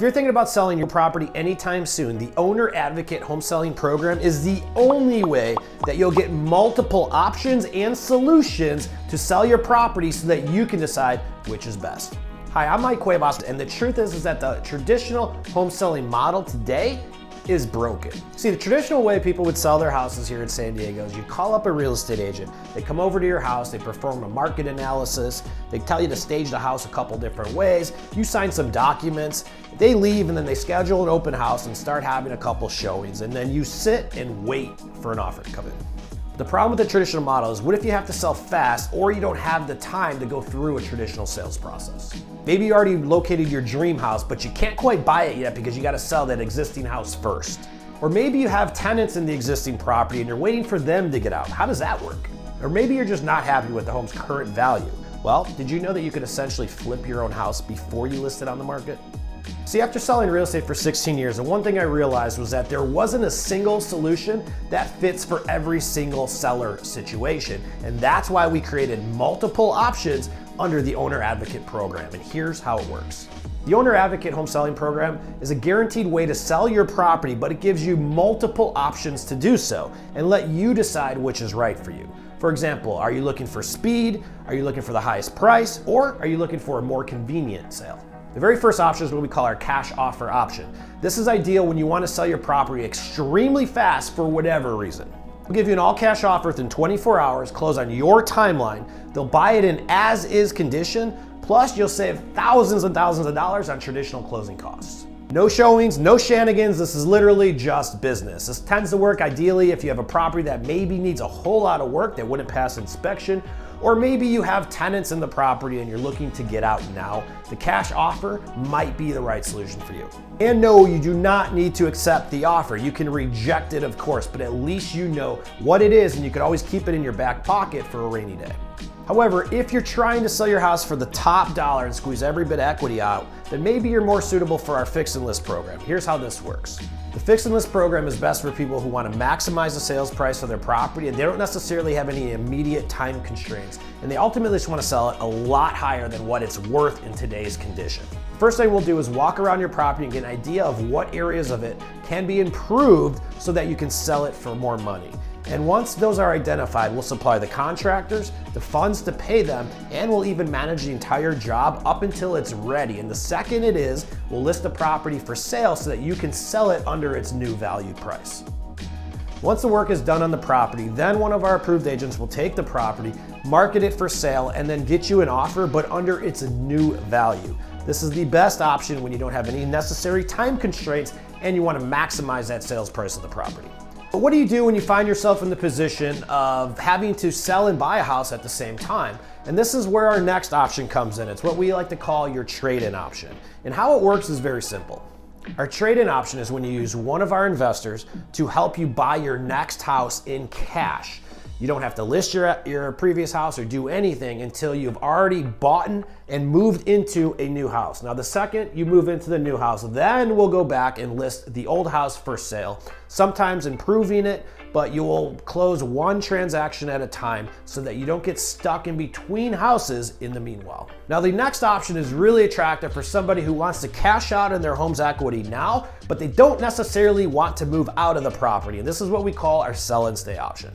you're thinking about selling your property anytime soon, the Owner Advocate Home Selling Program is the only way that you'll get multiple options and solutions to sell your property so that you can decide which is best. Hi, I'm Mike Cuevas, and the truth is that the traditional home selling model today is broken. See, the traditional way people would sell their houses here in San Diego is you call up a real estate agent, they come over to your house, they perform a market analysis, they tell you to stage the house a couple different ways, you sign some documents, they leave, and then they schedule an open house and start having a couple showings, and then you sit and wait for an offer to come in. The problem with the traditional model is, what if you have to sell fast or you don't have the time to go through a traditional sales process? Maybe you already located your dream house, but you can't quite buy it yet because you got to sell that existing house first. Or maybe you have tenants in the existing property and you're waiting for them to get out. How does that work? Or maybe you're just not happy with the home's current value. Well, did you know that you could essentially flip your own house before you list it on the market? See, after selling real estate for 16 years, the one thing I realized was that there wasn't a single solution that fits for every single seller situation. And that's why we created multiple options under the Owner Advocate Program. And here's how it works. The Owner Advocate Home Selling Program is a guaranteed way to sell your property, but it gives you multiple options to do so and let you decide which is right for you. For example, are you looking for speed? Are you looking for the highest price? Or are you looking for a more convenient sale? The very first option is what we call our cash offer option. This is ideal when you want to sell your property extremely fast for whatever reason. We'll give you an all-cash offer within 24 hours, close on your timeline. They'll buy it in as-is condition, plus you'll save thousands and thousands of dollars on traditional closing costs. No showings, no shenanigans, this is literally just business. This tends to work ideally if you have a property that maybe needs a whole lot of work that wouldn't pass inspection, or maybe you have tenants in the property and you're looking to get out now. The cash offer might be the right solution for you. And no, you do not need to accept the offer. You can reject it, of course, but at least you know what it is and you can always keep it in your back pocket for a rainy day. However, if you're trying to sell your house for the top dollar and squeeze every bit of equity out, then maybe you're more suitable for our Fix and List program. Here's how this works. The Fix and List program is best for people who want to maximize the sales price of their property and they don't necessarily have any immediate time constraints, and they ultimately just want to sell it a lot higher than what it's worth in today's condition. First thing we'll do is walk around your property and get an idea of what areas of it can be improved so that you can sell it for more money. And once those are identified, we'll supply the contractors, the funds to pay them, and we'll even manage the entire job up until it's ready. And the second it is, we'll list the property for sale so that you can sell it under its new value price. Once the work is done on the property, then one of our approved agents will take the property, market it for sale, and then get you an offer, but under its new value. This is the best option when you don't have any necessary time constraints and you want to maximize that sales price of the property. But what do you do when you find yourself in the position of having to sell and buy a house at the same time? And this is where our next option comes in. It's what we like to call your trade-in option. And how it works is very simple. Our trade-in option is when you use one of our investors to help you buy your next house in cash. You don't have to list your previous house or do anything until you've already bought and moved into a new house. Now, the second you move into the new house, then we'll go back and list the old house for sale, sometimes improving it, but you will close one transaction at a time so that you don't get stuck in between houses in the meanwhile. Now, the next option is really attractive for somebody who wants to cash out in their home's equity now, but they don't necessarily want to move out of the property. And this is what we call our sell and stay option.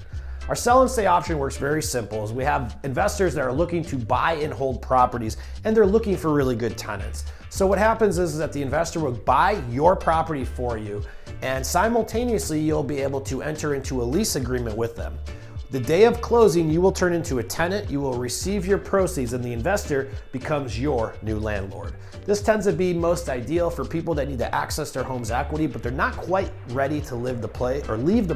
Our sell and stay option works very simple, as we have investors that are looking to buy and hold properties and they're looking for really good tenants. So what happens is that the investor will buy your property for you and simultaneously you'll be able to enter into a lease agreement with them. The day of closing, you will turn into a tenant, you will receive your proceeds, and the investor becomes your new landlord. This tends to be most ideal for people that need to access their home's equity, but they're not quite ready to leave the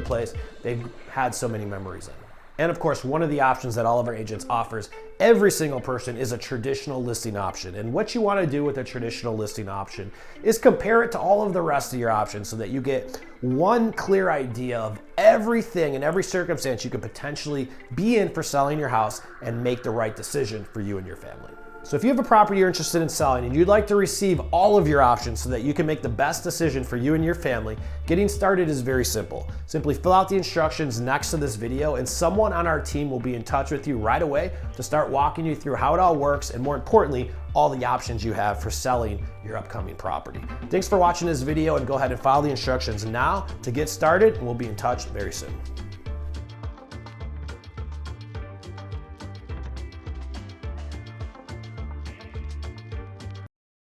place they've had so many memories in. And of course, one of the options that all of our agents offers every single person is a traditional listing option. And what you want to do with a traditional listing option is compare it to all of the rest of your options so that you get one clear idea of everything and every circumstance you could potentially be in for selling your house and make the right decision for you and your family. So if you have a property you're interested in selling and you'd like to receive all of your options so that you can make the best decision for you and your family, getting started is very simple. Simply fill out the instructions next to this video and someone on our team will be in touch with you right away to start walking you through how it all works and, more importantly, all the options you have for selling your upcoming property. Thanks for watching this video, and go ahead and follow the instructions now to get started, and we'll be in touch very soon.